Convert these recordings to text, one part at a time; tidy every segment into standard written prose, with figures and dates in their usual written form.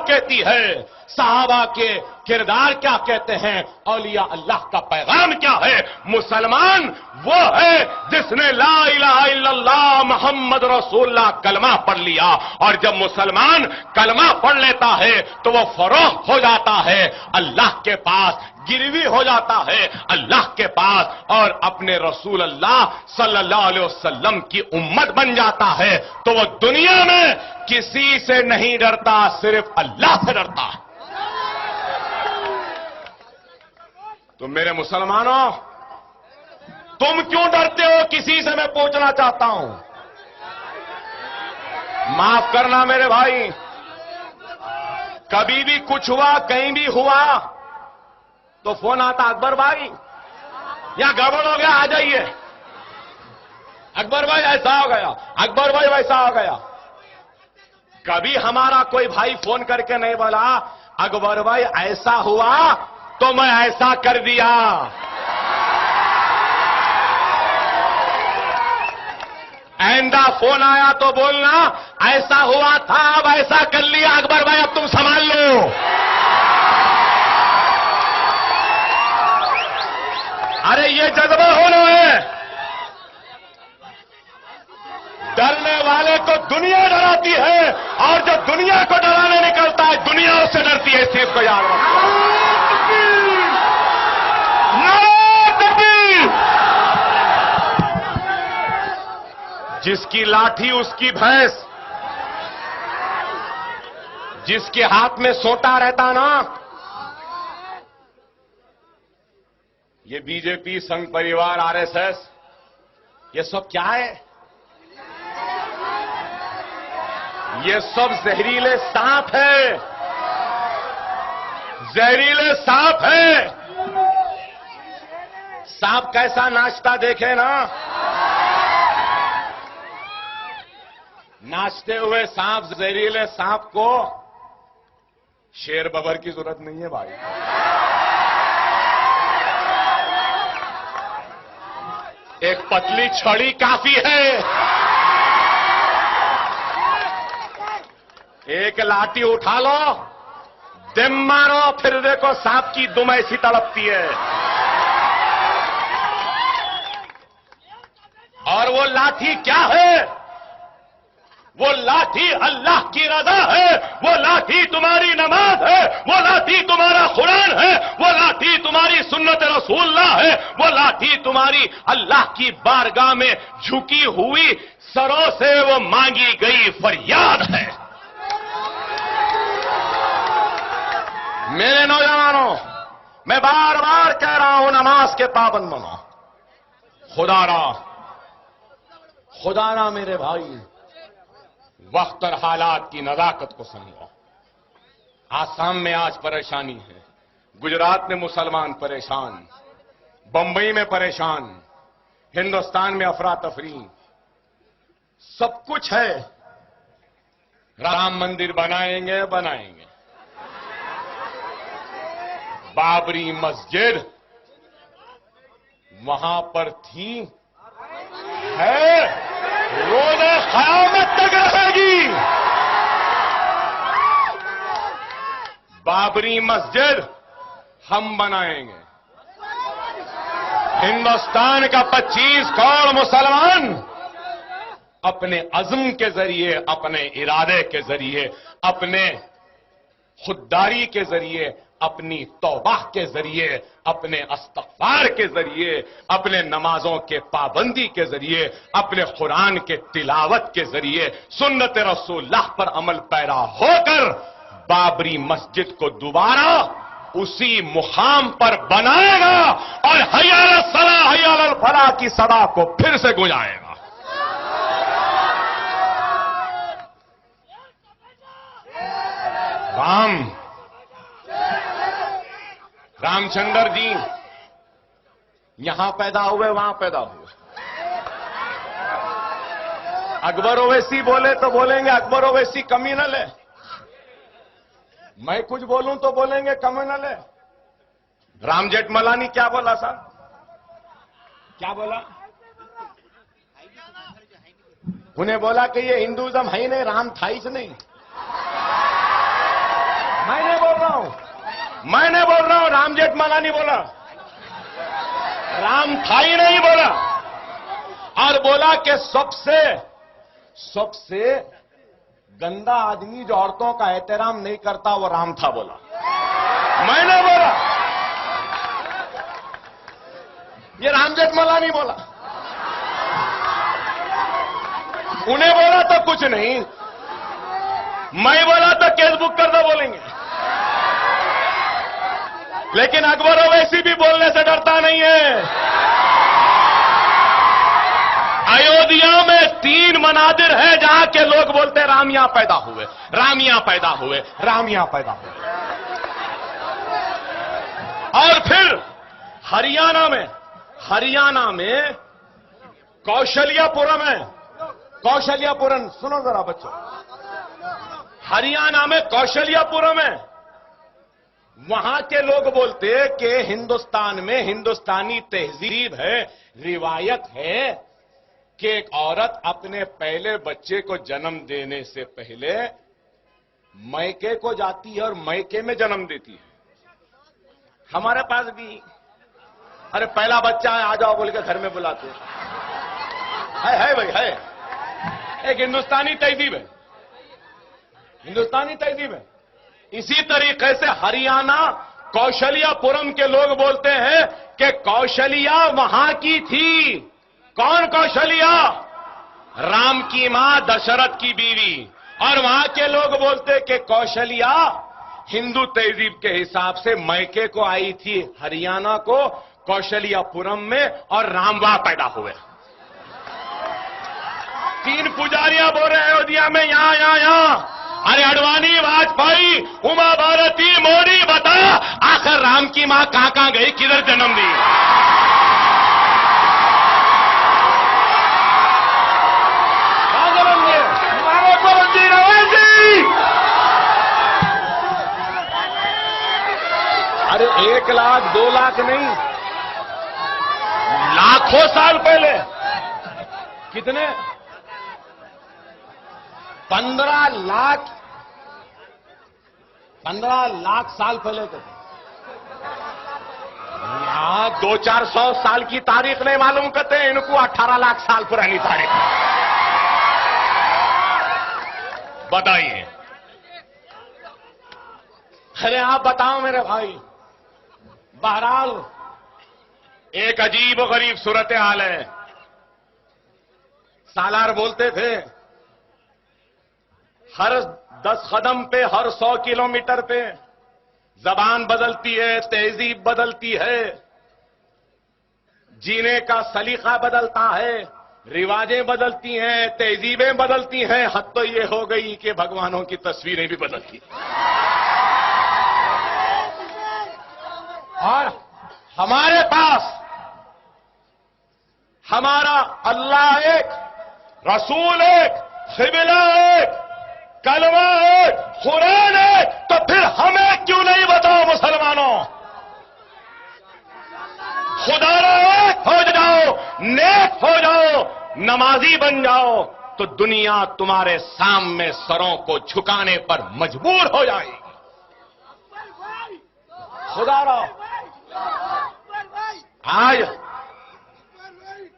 कहती है, सहाबा के किरदार क्या कहते हैं, औलिया अल्लाह का पैगाम क्या है। मुसलमान वो है जिसने ला इलाहा इल्लल्लाह मोहम्मद रसूलुल्लाह कलमा पढ़ लिया, और जब मुसलमान कलमा पढ़ लेता है तो वो फरोख्त हो जाता है अल्लाह के पास, गिरवी हो जाता है अल्लाह के पास, और अपने रसूल अल्लाह सल्लल्लाहु अलैहि वसल्लम की उम्मत बन जाता है। तो वो दुनिया में किसी से नहीं डरता, सिर्फ अल्लाह से डरता है। तो मेरे मुसलमानों, तुम क्यों डरते हो किसी से, मैं पूछना चाहता हूं। माफ करना मेरे भाई, कभी भी कुछ हुआ, कहीं भी हुआ तो फोन आता, अकबर भाई यहां गड़बड़ हो गया, आ जाइए। अकबर भाई ऐसा हो गया, अकबर भाई वैसा हो गया। कभी हमारा कोई भाई फोन करके नहीं बोला, अकबर भाई ऐसा हुआ तो मैं ऐसा कर दिया। आइंदा फोन आया तो बोलना, ऐसा हुआ था अब ऐसा कर लिया, अकबर भाई अब तुम संभाल लो। अरे ये जज्बा होना है। डरने वाले को दुनिया डराती है, और जो दुनिया को डराने निकलता है दुनिया उससे डरती है। इस चीज को याद रखो। जिसकी लाठी उसकी भैंस, जिसके हाथ में सोटा रहता ना, ये बीजेपी, संघ परिवार, आरएसएस, ये सब क्या है? ये सब जहरीले सांप है, जहरीले सांप है। सांप कैसा नाचता देखे ना, नाचते हुए सांप, जहरीले सांप को शेर बबर की जरूरत नहीं है भाई। एक पतली छड़ी काफी है, एक लाठी उठा लो, दिम मारो, फिर देखो सांप की दुम ऐसी तड़पती है। और वो लाठी क्या है? वो लाठी अल्लाह की रज़ा है, वो लाठी तुम्हारी नमाज है, वो लाठी तुम्हारा कुरान है, वो लाठी तुम्हारी सुन्नत रसूलुल्लाह है, वो लाठी तुम्हारी अल्लाह की बारगाह में झुकी हुई सरों से वो मांगी गई फरियाद है। मेरे नौजवानों, मैं बार बार कह रहा हूं, नमाज के पाबंद बनो। खुदारा मेरे भाई, वक्त और हालात की नजाकत को समझो। आसाम में आज परेशानी है, गुजरात में मुसलमान परेशान, बंबई में परेशान, हिंदुस्तान में अफरा तफरी, सब कुछ है। राम मंदिर बनाएंगे, बाबरी मस्जिद वहां पर थी, है, रोज़े क़यामत तक रहेगी। बाबरी मस्जिद हम बनाएंगे। हिंदुस्तान का 25 करोड़ मुसलमान अपने अज़्म के जरिए, अपने इरादे के जरिए, अपने खुददारी के जरिए, अपनी तौबा के जरिए, अपने इस्तग़फ़ार के जरिए, अपने नमाजों के पाबंदी के जरिए, अपने कुरान के तिलावत के जरिए, सुन्नत रसूलुल्लाह पर अमल पैरा होकर बाबरी मस्जिद को दोबारा उसी मुकाम पर बनाएगा और हय्या अलस सलाह, हय्या अलल फलाह की सदा को फिर से गुंजाएगा। रामचंद्र जी यहां पैदा हुए, वहां पैदा हुए। अकबर ओवैसी बोले तो बोलेंगे अकबर ओवैसी कम्युनल है, मैं कुछ बोलूं तो बोलेंगे कम्युनल है। राम जेठमलानी क्या बोला साहब, क्या बोला? उन्हें बोला कि ये हिंदुइज्म है ही नहीं, राम था ही नहीं। मैंने बोल रहा हूं, राम जेठमलानी बोला, राम था ही नहीं बोला। और बोला कि सबसे गंदा आदमी जो औरतों का एहतराम नहीं करता वो राम था बोला। मैंने बोला, ये राम जेठमलानी बोला। उन्हें बोला तो कुछ नहीं, मैं बोला तो केस बुक कर दो बोलेंगे। लेकिन अकबर ओवैसी भी बोलने से डरता नहीं है। अयोध्या में 3 मनादिर है जहां के लोग बोलते हैं राम यहां पैदा हुए, राम यहां पैदा हुए, राम यहां पैदा हुए। और फिर हरियाणा में कौशल्यापुरम है, कौशल्यापुरम, सुनो जरा बच्चों, हरियाणा में कौशल्यापुरम है। वहां के लोग बोलते कि हिंदुस्तान में हिंदुस्तानी तहजीब है, रिवायत है कि एक औरत अपने पहले बच्चे को जन्म देने से पहले मैके को जाती है और मैके में जन्म देती है। हमारे पास भी, अरे पहला बच्चा है आ जाओ बोल के घर में बुलाते है भाई, है एक हिंदुस्तानी तहजीब है, हिंदुस्तानी तहजीब है। इसी तरीके से हरियाणा कौशल्यापुरम के लोग बोलते हैं कि कौशल्या वहां की थी। कौन कौशल्या? राम की मां दशरथ की बीवी। और वहां के लोग बोलते कि कौशल्या हिंदू तहजीब के हिसाब से मैके को आई थी हरियाणा को कौशल्यापुरम में, और राम वहां पैदा हुए। 3 पुजारियां बोल रहे हैं अयोध्या में, यहां। अरे अडवाणी, वाजपेयी, उमा भारती, मोदी, बता आखिर राम की मां कहां गई, किधर जन्म दी? कहां जन्म दिए? हमारे गुरुजी रवैसी। अरे 1 लाख 2 लाख नहीं, लाखों साल पहले। कितने? 15 लाख साल पहले थे। यहां 200-400 साल की तारीख नहीं मालूम करते हैं, इनको 18 लाख साल पुरानी तारीख बताइए। अरे आप बताओ मेरे भाई। बहरहाल एक अजीब और गरीब सूरत हाल है। सालार बोलते थे हर 10 कदम पे, हर 100 किलोमीटर पे जबान बदलती है, तहजीब बदलती है, जीने का सलीका बदलता है, रिवाजें बदलती हैं, तहजीबें बदलती हैं। हद तो ये हो गई कि भगवानों की तस्वीरें भी बदलती हैं। और हमारे पास हमारा अल्लाह एक, रसूल एक, क़िबला एक, कलमा एक, कुरान एक, तो फिर हमें क्यों नहीं बताओ मुसलमानों? खुदारा एक हो जाओ, नेक हो जाओ, नमाजी बन जाओ, तो दुनिया तुम्हारे सामने सरों को झुकाने पर मजबूर हो जाएगी। खुदारा आज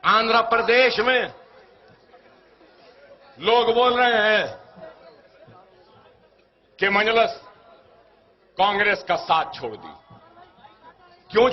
आंध्र प्रदेश में लोग बोल रहे हैं कि मंजलस कांग्रेस का साथ छोड़ दी। क्यों